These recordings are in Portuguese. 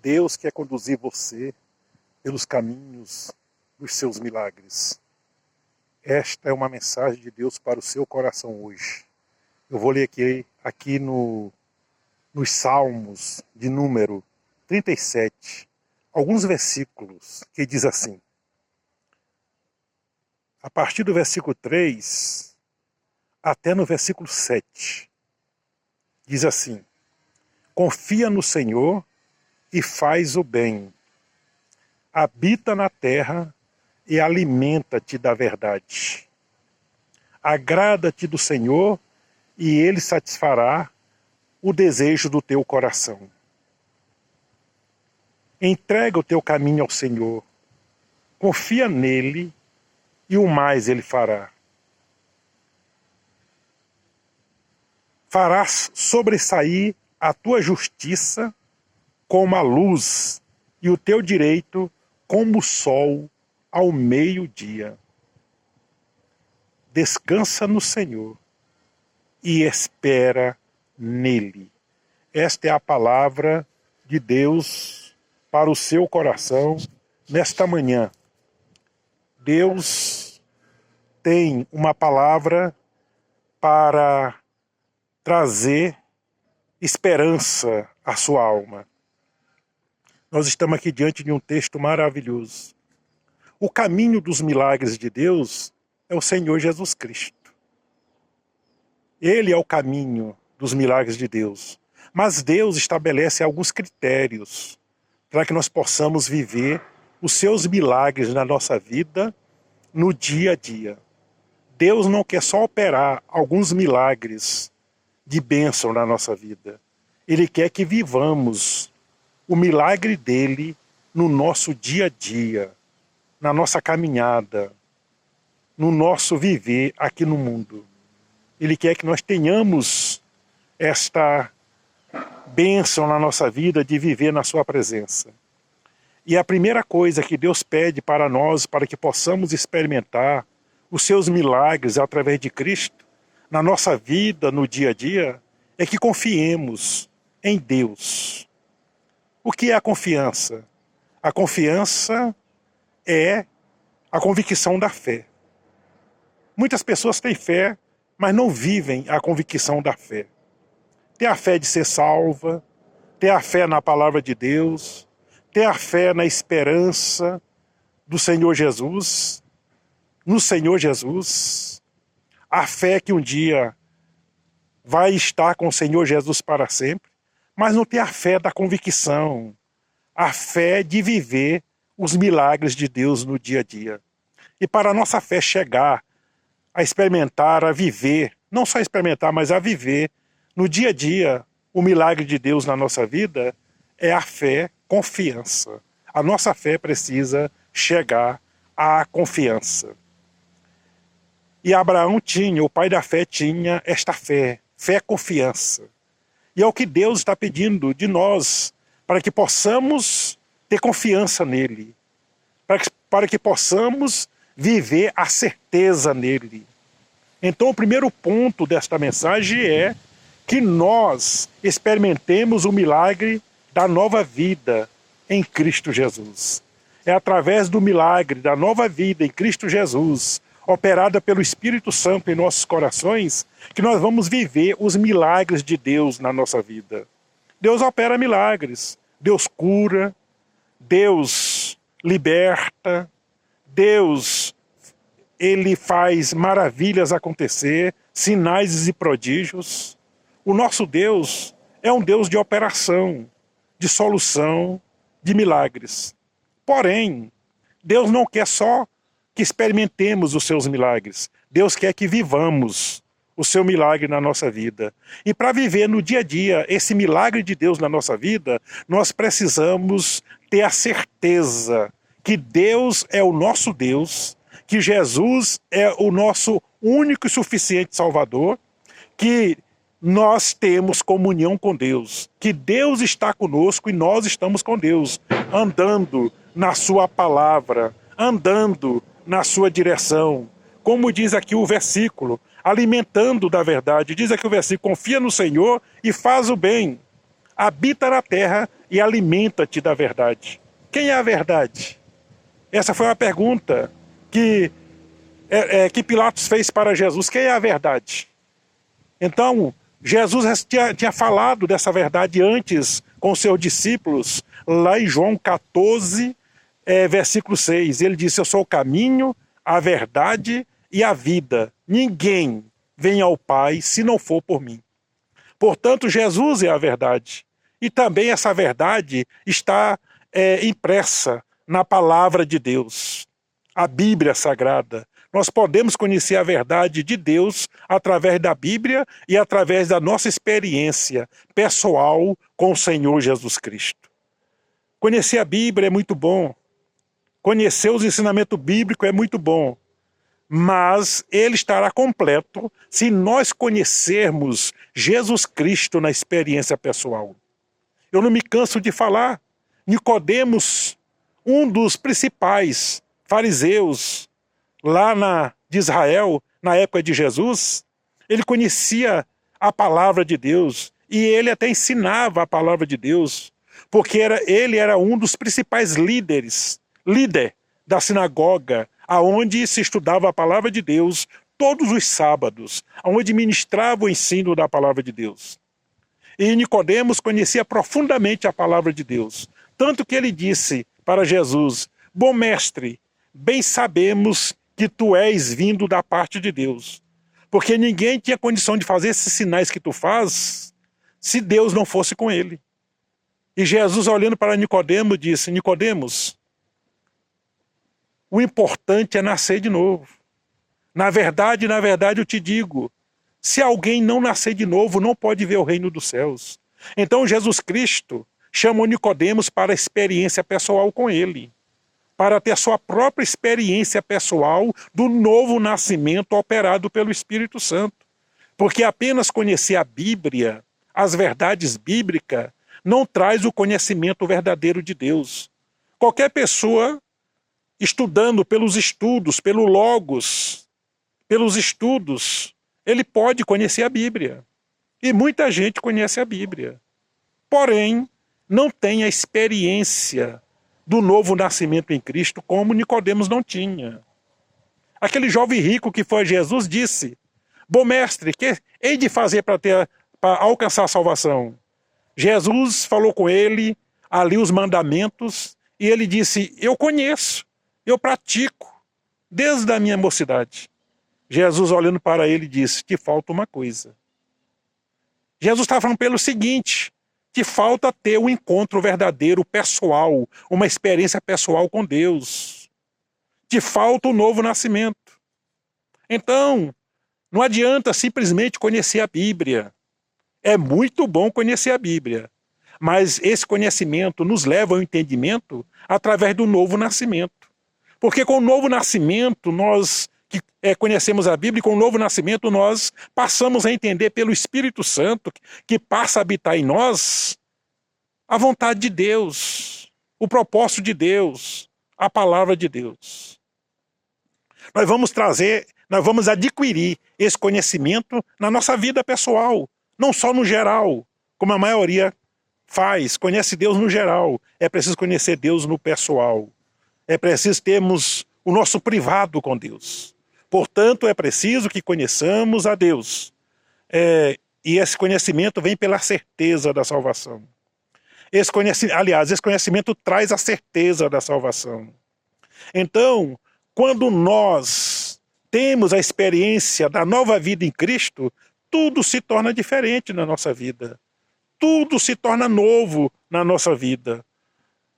Deus quer conduzir você pelos caminhos dos seus milagres. Esta é uma mensagem de Deus para o seu coração hoje. Eu vou ler aqui nos Salmos de número 37, alguns versículos que diz assim. A partir do versículo 3 até no versículo 7. Diz assim: confia no Senhor e faz o bem. Habita na terra e alimenta-te da verdade. Agrada-te do Senhor e Ele satisfará o desejo do teu coração. Entrega o teu caminho ao Senhor. Confia nele e o mais Ele fará. Farás sobressair a tua justiça como a luz e o teu direito como o sol ao meio-dia. Descansa no Senhor e espera nele. Esta é a palavra de Deus para o seu coração nesta manhã. Deus tem uma palavra para trazer esperança à sua alma. Nós estamos aqui diante de um texto maravilhoso. O caminho dos milagres de Deus é o Senhor Jesus Cristo. Ele é o caminho dos milagres de Deus. Mas Deus estabelece alguns critérios para que nós possamos viver os seus milagres na nossa vida, no dia a dia. Deus não quer só operar alguns milagres de bênção na nossa vida. Ele quer que vivamos o milagre dele no nosso dia a dia, na nossa caminhada, no nosso viver aqui no mundo. Ele quer que nós tenhamos esta bênção na nossa vida de viver na sua presença. E a primeira coisa que Deus pede para nós, para que possamos experimentar os seus milagres através de Cristo, na nossa vida, no dia a dia, é que confiemos em Deus. O que é a confiança? A confiança é a convicção da fé. Muitas pessoas têm fé, mas não vivem a convicção da fé. Ter a fé de ser salva, ter a fé na palavra de Deus, ter a fé na esperança do Senhor Jesus, no Senhor Jesus, a fé que um dia vai estar com o Senhor Jesus para sempre, mas não ter a fé da convicção, a fé de viver os milagres de Deus no dia a dia. E para a nossa fé chegar a experimentar, a viver, não só experimentar, mas a viver no dia a dia o milagre de Deus na nossa vida, é a fé, confiança. A nossa fé precisa chegar à confiança. E Abraão tinha, o pai da fé tinha esta fé, confiança. E é o que Deus está pedindo de nós, para que possamos ter confiança nele, para que possamos viver a certeza nele. Então o primeiro ponto desta mensagem é que nós experimentemos o milagre da nova vida em Cristo Jesus. É através do milagre da nova vida em Cristo Jesus, operada pelo Espírito Santo em nossos corações, que nós vamos viver os milagres de Deus na nossa vida. Deus opera milagres, Deus cura, Deus liberta, Deus, Ele faz maravilhas acontecer, sinais e prodígios. O nosso Deus é um Deus de operação, de solução, de milagres. Porém, Deus não quer só que experimentemos os seus milagres. Deus quer que vivamos o seu milagre na nossa vida. E para viver no dia a dia esse milagre de Deus na nossa vida, nós precisamos ter a certeza que Deus é o nosso Deus, que Jesus é o nosso único e suficiente Salvador, que nós temos comunhão com Deus, que Deus está conosco e nós estamos com Deus, andando na sua palavra, andando na sua direção. Como diz aqui o versículo, alimentando da verdade. Diz aqui o versículo, confia no Senhor e faz o bem. Habita na terra e alimenta-te da verdade. Quem é a verdade? Essa foi uma pergunta que Pilatos fez para Jesus. Quem é a verdade? Então, Jesus tinha falado dessa verdade antes com seus discípulos, lá em João 14, versículo 6. Ele disse: eu sou o caminho, a verdade e a vida. Ninguém vem ao Pai se não for por mim. Portanto, Jesus é a verdade. E também essa verdade está impressa na palavra de Deus, a Bíblia Sagrada. Nós podemos conhecer a verdade de Deus através da Bíblia e através da nossa experiência pessoal com o Senhor Jesus Cristo. Conhecer a Bíblia é muito bom. Conhecer os ensinamentos bíblicos é muito bom. Mas ele estará completo se nós conhecermos Jesus Cristo na experiência pessoal. Eu não me canso de falar. Nicodemos, um dos principais fariseus lá de Israel, na época de Jesus, ele conhecia a palavra de Deus e ele até ensinava a palavra de Deus, porque ele era um dos principais líder da sinagoga, aonde se estudava a palavra de Deus todos os sábados, aonde ministrava o ensino da palavra de Deus. E Nicodemos conhecia profundamente a palavra de Deus, tanto que ele disse para Jesus: bom mestre, bem sabemos que tu és vindo da parte de Deus, porque ninguém tinha condição de fazer esses sinais que tu faz se Deus não fosse com ele. E Jesus, olhando para Nicodemos, disse: Nicodemos, o importante é nascer de novo. Na verdade, eu te digo, se alguém não nascer de novo, não pode ver o reino dos céus. Então Jesus Cristo chamou Nicodemos para a experiência pessoal com ele, para ter a sua própria experiência pessoal do novo nascimento operado pelo Espírito Santo. Porque apenas conhecer a Bíblia, as verdades bíblicas, não traz o conhecimento verdadeiro de Deus. Qualquer pessoa estudando pelos estudos, pelo Logos, pelos estudos, ele pode conhecer a Bíblia. E muita gente conhece a Bíblia. Porém, não tem a experiência do novo nascimento em Cristo como Nicodemos não tinha. Aquele jovem rico que foi a Jesus disse: bom mestre, que hei de fazer para alcançar a salvação? Jesus falou com ele ali os mandamentos e ele disse: eu conheço, eu pratico desde a minha mocidade. Jesus, olhando para ele, disse: te falta uma coisa. Jesus está falando pelo seguinte: te falta ter um encontro verdadeiro, pessoal, uma experiência pessoal com Deus. Te falta o novo nascimento. Então, não adianta simplesmente conhecer a Bíblia. É muito bom conhecer a Bíblia, mas esse conhecimento nos leva ao entendimento através do novo nascimento. Porque com o novo nascimento, nós que conhecemos a Bíblia, e com o novo nascimento nós passamos a entender pelo Espírito Santo, que passa a habitar em nós, a vontade de Deus, o propósito de Deus, a palavra de Deus. Nós vamos adquirir esse conhecimento na nossa vida pessoal, não só no geral, como a maioria faz, conhece Deus no geral. É preciso conhecer Deus no pessoal. É preciso termos o nosso privado com Deus. Portanto, é preciso que conheçamos a Deus. E esse conhecimento vem pela certeza da salvação. Esse conhecimento traz a certeza da salvação. Então, quando nós temos a experiência da nova vida em Cristo, tudo se torna diferente na nossa vida. Tudo se torna novo na nossa vida.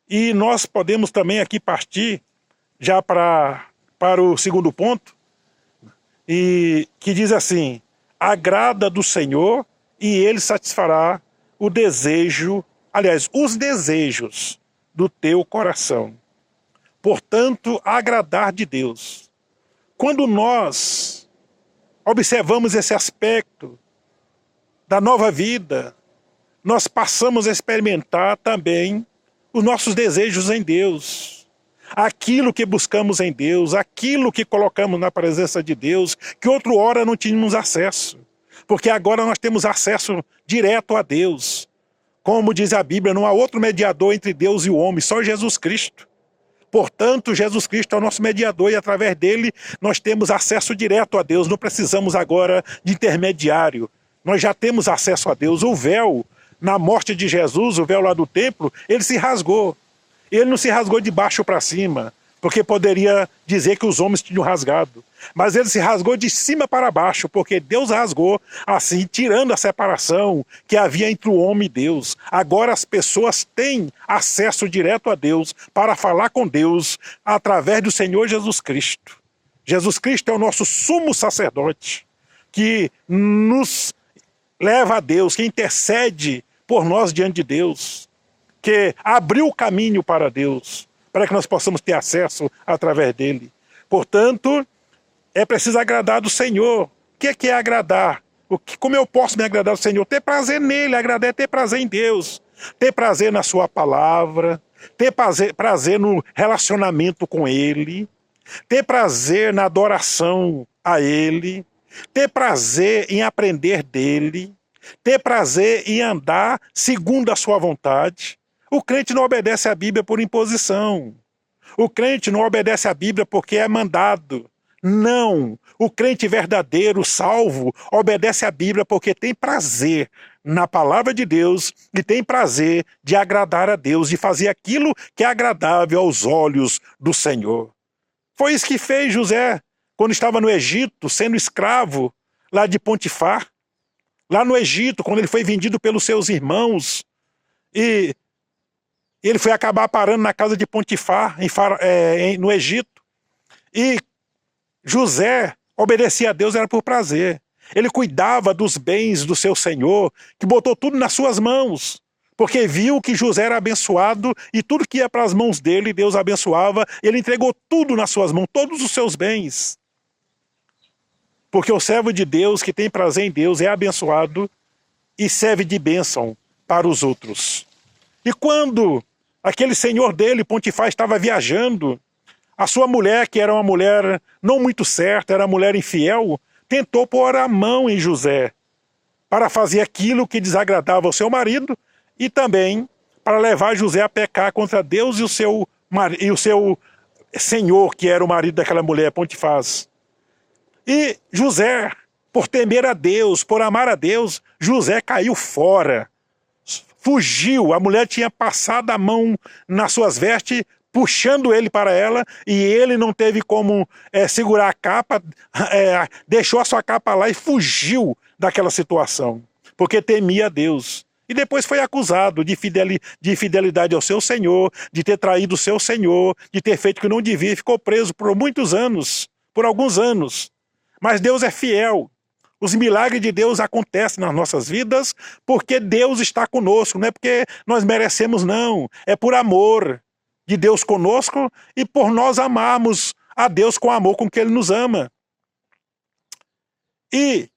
E nós podemos também aqui partir já para o segundo ponto, e que diz assim: agrada do Senhor e Ele satisfará os desejos do teu coração. Portanto, agradar de Deus. Quando nós observamos esse aspecto da nova vida, nós passamos a experimentar também os nossos desejos em Deus. Aquilo que buscamos em Deus, aquilo que colocamos na presença de Deus, que outra hora não tínhamos acesso. Porque agora nós temos acesso direto a Deus. Como diz a Bíblia, não há outro mediador entre Deus e o homem, só Jesus Cristo. Portanto, Jesus Cristo é o nosso mediador e através dele nós temos acesso direto a Deus. Não precisamos agora de intermediário. Nós já temos acesso a Deus. O véu, na morte de Jesus, o véu lá do templo, ele se rasgou. Ele não se rasgou de baixo para cima, porque poderia dizer que os homens tinham rasgado. Mas ele se rasgou de cima para baixo, porque Deus rasgou, assim, tirando a separação que havia entre o homem e Deus. Agora as pessoas têm acesso direto a Deus para falar com Deus através do Senhor Jesus Cristo. Jesus Cristo é o nosso sumo sacerdote, que nos leva a Deus, que intercede por nós diante de Deus, que abriu o caminho para Deus, para que nós possamos ter acesso através dele. Portanto, é preciso agradar do Senhor. O que é agradar? Como eu posso me agradar do Senhor? Ter prazer nele, agradar é ter prazer em Deus. Ter prazer na sua palavra, ter prazer no relacionamento com ele, ter prazer na adoração a ele, ter prazer em aprender dele, ter prazer em andar segundo a sua vontade. O crente não obedece à Bíblia por imposição. O crente não obedece à Bíblia porque é mandado. Não. O crente verdadeiro, salvo, obedece à Bíblia porque tem prazer na palavra de Deus e tem prazer de agradar a Deus, de fazer aquilo que é agradável aos olhos do Senhor. Foi isso que fez José quando estava no Egito, sendo escravo lá de Potifar. Lá no Egito, quando ele foi vendido pelos seus irmãos e ele foi acabar parando na casa de Potifar, no Egito. E José obedecia a Deus, era por prazer. Ele cuidava dos bens do seu senhor, que botou tudo nas suas mãos, porque viu que José era abençoado e tudo que ia para as mãos dele, Deus abençoava. Ele entregou tudo nas suas mãos, todos os seus bens. Porque o servo de Deus, que tem prazer em Deus, é abençoado e serve de bênção para os outros. E quando aquele senhor dele, Potifar, estava viajando, a sua mulher, que era uma mulher não muito certa, era uma mulher infiel, tentou pôr a mão em José para fazer aquilo que desagradava ao seu marido e também para levar José a pecar contra Deus e o seu senhor, que era o marido daquela mulher, Potifar. E José, por temer a Deus, por amar a Deus, José caiu fora. Fugiu, a mulher tinha passado a mão nas suas vestes, puxando ele para ela, e ele não teve como segurar a capa, deixou a sua capa lá e fugiu daquela situação, porque temia a Deus. E depois foi acusado de infidelidade ao seu senhor, de ter traído o seu senhor, de ter feito o que não devia, e ficou preso por muitos anos, por alguns anos. Mas Deus é fiel. Os milagres de Deus acontecem nas nossas vidas porque Deus está conosco, não é porque nós merecemos, não. É por amor de Deus conosco e por nós amarmos a Deus com o amor com que Ele nos ama. E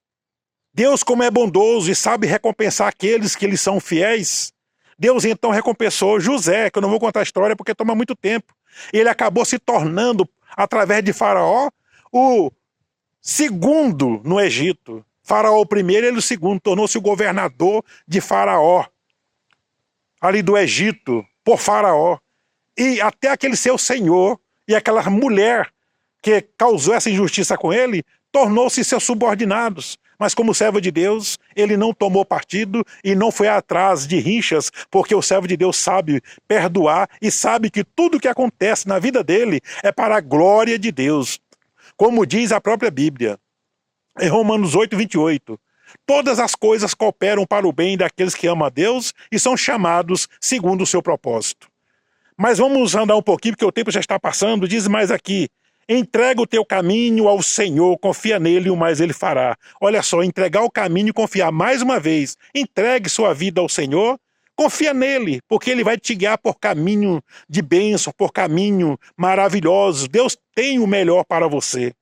Deus, como é bondoso e sabe recompensar aqueles que lhe são fiéis, Deus então recompensou José, que eu não vou contar a história porque toma muito tempo. Ele acabou se tornando, através de Faraó, o segundo no Egito. Faraó o primeiro, ele o segundo, tornou-se o governador de Faraó, ali do Egito, por Faraó. E até aquele seu senhor e aquela mulher que causou essa injustiça com ele, tornou-se seus subordinados. Mas como servo de Deus, ele não tomou partido e não foi atrás de rinchas, porque o servo de Deus sabe perdoar e sabe que tudo que acontece na vida dele é para a glória de Deus. Como diz a própria Bíblia, em Romanos 8, 28, todas as coisas cooperam para o bem daqueles que amam a Deus e são chamados segundo o seu propósito. Mas vamos andar um pouquinho, porque o tempo já está passando. Diz mais aqui, entrega o teu caminho ao Senhor, confia nele e o mais ele fará. Olha só, entregar o caminho e confiar mais uma vez. Entregue sua vida ao Senhor, confia nele, porque ele vai te guiar por caminho de bênção, por caminho maravilhoso. Deus tem o melhor para você.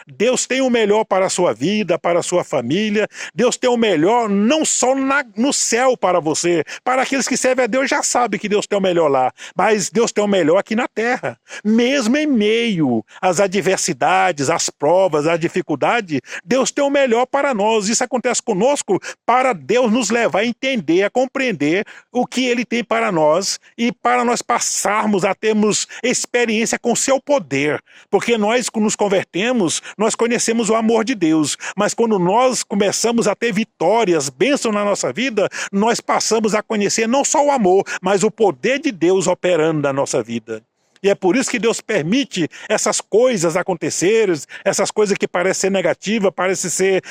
Deus tem o melhor para a sua vida, para a sua família. Deus tem o melhor não só no céu para você. Para aqueles que servem a Deus já sabem que Deus tem o melhor lá. Mas Deus tem o melhor aqui na terra. Mesmo em meio às adversidades, às provas, às dificuldades, Deus tem o melhor para nós. Isso acontece conosco para Deus nos levar a entender, a compreender o que Ele tem para nós e para nós passarmos a termos experiência com o seu poder. Porque nós, quando nos convertemos, nós conhecemos o amor de Deus. Mas quando nós começamos a ter vitórias, bênçãos na nossa vida, nós passamos a conhecer não só o amor, mas o poder de Deus operando na nossa vida. E é por isso que Deus permite essas coisas acontecerem, essas coisas que parecem ser negativas, parecem ser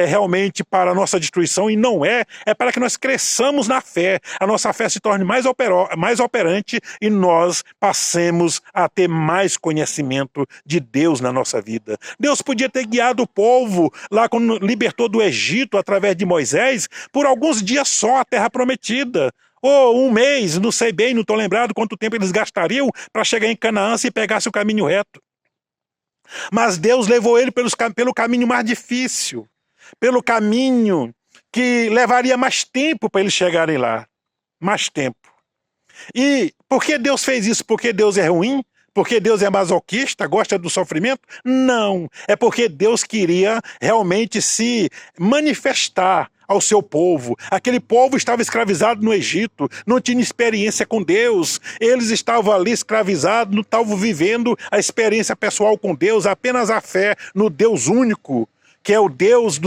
realmente para a nossa destruição, e não é. É para que nós cresçamos na fé, a nossa fé se torne mais operante e nós passemos a ter mais conhecimento de Deus na nossa vida. Deus podia ter guiado o povo lá quando libertou do Egito através de Moisés por alguns dias só a terra prometida. Ou um mês, não sei bem, não estou lembrado quanto tempo eles gastariam para chegar em Canaã se pegasse o caminho reto. Mas Deus levou ele pelo caminho mais difícil, pelo caminho que levaria mais tempo para eles chegarem lá. Mais tempo. E por que Deus fez isso? Porque Deus é ruim? Porque Deus é masoquista, gosta do sofrimento? Não, é porque Deus queria realmente se manifestar ao seu povo. Aquele povo estava escravizado no Egito, não tinha experiência com Deus, eles estavam ali escravizados, não estavam vivendo a experiência pessoal com Deus, apenas a fé no Deus único, que é o Deus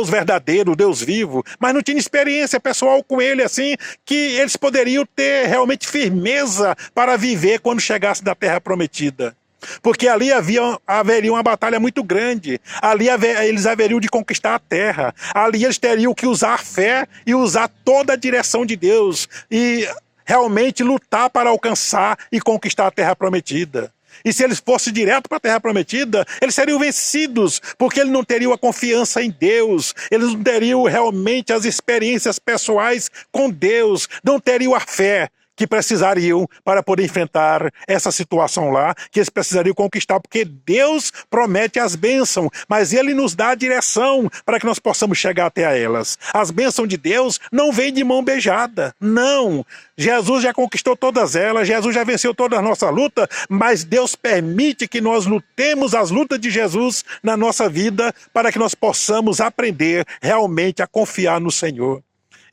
verdadeiro, o Deus vivo, mas não tinha experiência pessoal com ele, assim, que eles poderiam ter realmente firmeza para viver quando chegasse da terra prometida. Porque ali haveria uma batalha muito grande, ali eles haveriam de conquistar a terra, ali eles teriam que usar a fé e usar toda a direção de Deus, e realmente lutar para alcançar e conquistar a terra prometida. E se eles fossem direto para a terra prometida, eles seriam vencidos, porque eles não teriam a confiança em Deus, eles não teriam realmente as experiências pessoais com Deus, não teriam a fé que precisariam para poder enfrentar essa situação lá, que eles precisariam conquistar, porque Deus promete as bênçãos, mas Ele nos dá a direção para que nós possamos chegar até a elas. As bênçãos de Deus não vêm de mão beijada, não. Jesus já conquistou todas elas, Jesus já venceu toda a nossa luta, mas Deus permite que nós lutemos as lutas de Jesus na nossa vida, para que nós possamos aprender realmente a confiar no Senhor.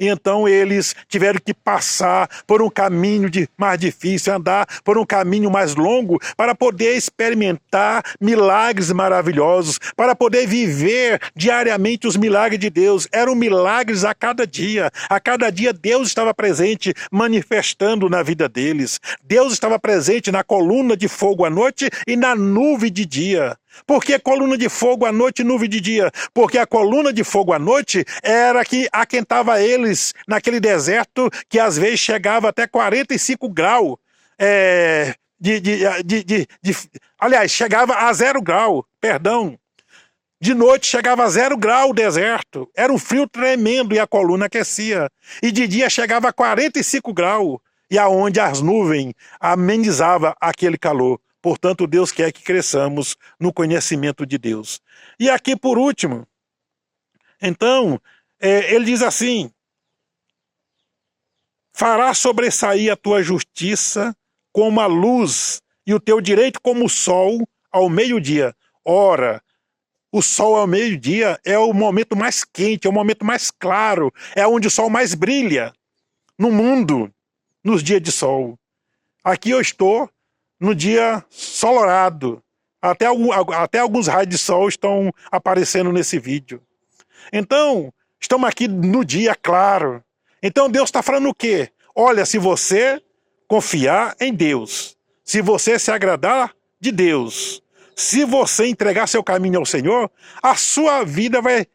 E então eles tiveram que passar por um caminho mais difícil, andar por um caminho mais longo, para poder experimentar milagres maravilhosos, para poder viver diariamente os milagres de Deus. Eram milagres a cada dia Deus estava presente, manifestando na vida deles. Deus estava presente na coluna de fogo à noite e na nuvem de dia. Por que coluna de fogo à noite e nuvem de dia? Porque a coluna de fogo à noite era que aquentava eles naquele deserto que às vezes chegava até 45 graus. Aliás, chegava a 0 grau, perdão. De noite chegava a 0 grau o deserto. Era um frio tremendo e a coluna aquecia. E de dia chegava a 45 graus. E aonde as nuvens amenizavam aquele calor. Portanto, Deus quer que cresçamos no conhecimento de Deus. E aqui, por último, então, ele diz assim: fará sobressair a tua justiça como a luz, e o teu direito como o sol ao meio-dia. Ora, o sol ao meio-dia é o momento mais quente, é o momento mais claro, é onde o sol mais brilha no mundo, nos dias de sol. Aqui eu estou no dia solarado. Até alguns raios de sol estão aparecendo nesse vídeo. Então, estamos aqui no dia claro. Então Deus está falando o quê? Olha, se você confiar em Deus, se você se agradar de Deus, se você entregar seu caminho ao Senhor, a sua vida vai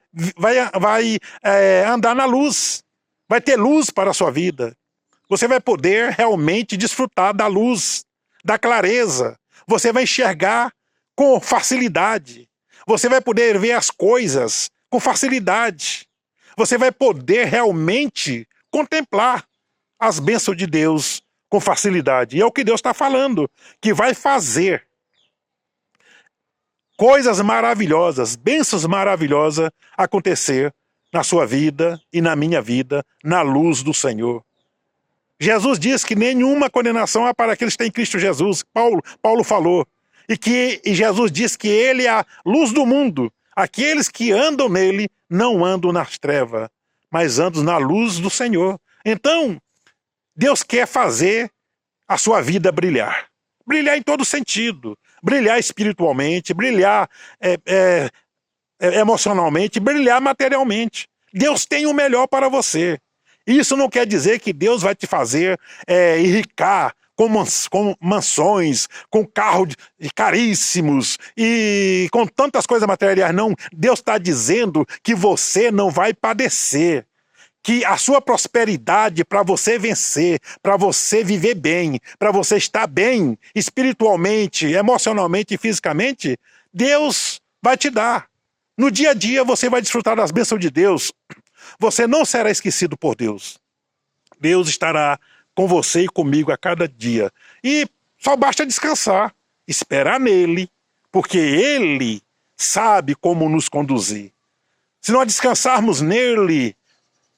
andar na luz. Vai ter luz para a sua vida. Você vai poder realmente desfrutar da luz, da clareza. Você vai enxergar com facilidade. Você vai poder ver as coisas com facilidade. Você vai poder realmente contemplar as bênçãos de Deus com facilidade. E é o que Deus está falando, que vai fazer. coisas maravilhosas, bênçãos maravilhosas acontecer na sua vida e na minha vida, na luz do Senhor. Jesus diz que nenhuma condenação há para aqueles que têm Cristo Jesus. Paulo falou. E Jesus diz que ele é a luz do mundo. Aqueles que andam nele não andam nas trevas, mas andam na luz do Senhor. Então, Deus quer fazer a sua vida brilhar. Brilhar em todo sentido. Brilhar espiritualmente, brilhar emocionalmente, brilhar materialmente. Deus tem o melhor para você. Isso não quer dizer que Deus vai te fazer enricar com mansões, com carros caríssimos e com tantas coisas materiais. Não, Deus está dizendo que você não vai padecer. Que a sua prosperidade, para você vencer, para você viver bem, para você estar bem espiritualmente, emocionalmente e fisicamente, Deus vai te dar. No dia a dia você vai desfrutar das bênçãos de Deus. Você não será esquecido por Deus. Deus estará com você e comigo a cada dia. E só basta descansar, esperar nele, porque ele sabe como nos conduzir. Se nós descansarmos nele,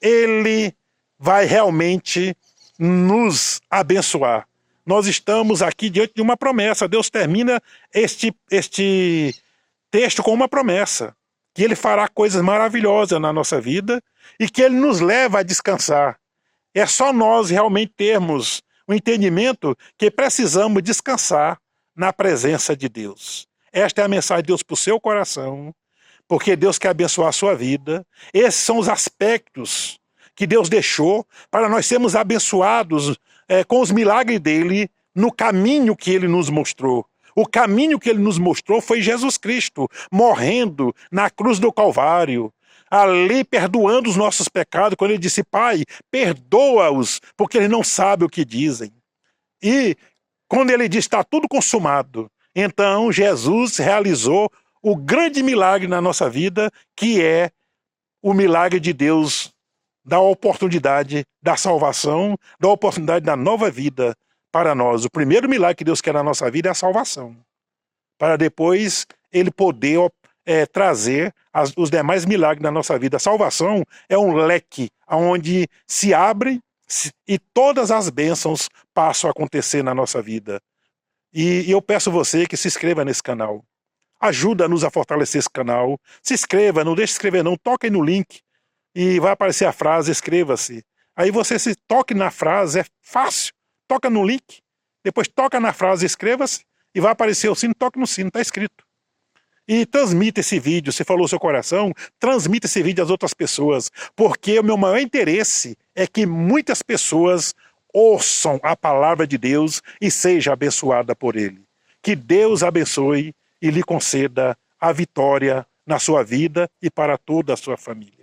ele vai realmente nos abençoar. Nós estamos aqui diante de uma promessa. Deus termina este texto com uma promessa. Que ele fará coisas maravilhosas na nossa vida e que ele nos leva a descansar. É só nós realmente termos o entendimento que precisamos descansar na presença de Deus. Esta é a mensagem de Deus para o seu coração, porque Deus quer abençoar a sua vida. Esses são os aspectos que Deus deixou para nós sermos abençoados com os milagres dele no caminho que ele nos mostrou. O caminho que ele nos mostrou foi Jesus Cristo, morrendo na cruz do Calvário, ali perdoando os nossos pecados, quando ele disse: Pai, perdoa-os, porque eles não sabem o que dizem. E quando ele disse: está tudo consumado, então Jesus realizou o grande milagre na nossa vida, que é o milagre de Deus, da oportunidade da salvação, da oportunidade da nova vida para nós. O primeiro milagre que Deus quer na nossa vida é a salvação, para depois ele poder trazer os demais milagres na nossa vida. A salvação é um leque onde se abre e todas as bênçãos passam a acontecer na nossa vida. E eu peço a você que se inscreva nesse canal. Ajuda-nos a fortalecer esse canal. Se inscreva, não deixe de inscrever não, toque aí no link e vai aparecer a frase, inscreva-se. Aí você se toque na frase, é fácil. Toca no link, depois toca na frase, inscreva-se, e vai aparecer o sino, toque no sino, está escrito. E transmita esse vídeo, se falou seu coração, transmita esse vídeo às outras pessoas, porque o meu maior interesse é que muitas pessoas ouçam a palavra de Deus e seja abençoada por ele. Que Deus abençoe e lhe conceda a vitória na sua vida e para toda a sua família.